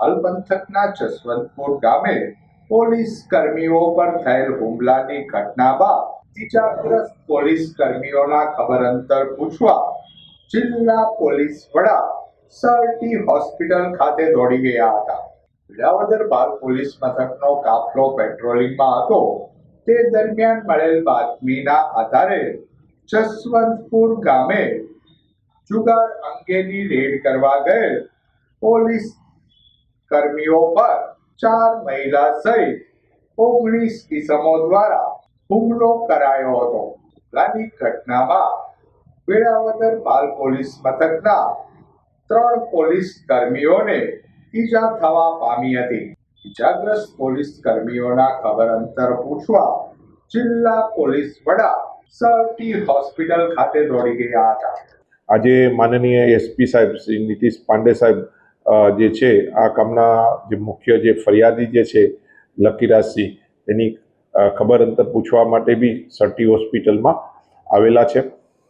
હાલ પંથકના જસવંતપુર ગામે પોલીસ કર્મીઓ પર થયેલ હુમલાની ઘટના બાદ ઇજાગ્રસ્ત પોલીસ કર્મીઓના ખબર અંતર પૂછવા જિલ્લા પોલીસ વડા સર ટી હોસ્પિટલ ખાતે દોડી ગયા હતા. વિસાવદર બાલ પોલીસ મથકનો કાફલો પેટ્રોલિંગમાં હતો તે દરમિયાન મળેલ બાતમીના આધારે જસવંતપુર ગામે જુગાર અંગેની રેડ કરવા ગયેલ પોલીસ કર્મીઓ પર 4 મહિલા સહિત 19 ઇસમો દ્વારા હુમલો કરાયો હતો. હુમલાની ઘટનામાં વેળાવદર બાલ પોલીસ મથકના 3 પોલીસ કર્મીઓને ઈજા થવા પામી હતી. ઈજાગ્રસ્ત પોલીસ કર્મીઓના ખબર અંતર પૂછવા જિલ્લા પોલીસ વડા સર ટી હોસ્પિટલ ખાતે દોડી ગયા હતા. આજે માનનીય એસપી સાહેબ શ્રી નીતિશ પાંડે સાહેબ જે છે આ કામના જે મુખ્ય જે ફરિયાદી જે છે લકીરાજસિંહ તેની ખબર અંતર પૂછવા માટે બી સર ટી હોસ્પિટલમાં આવેલા છે.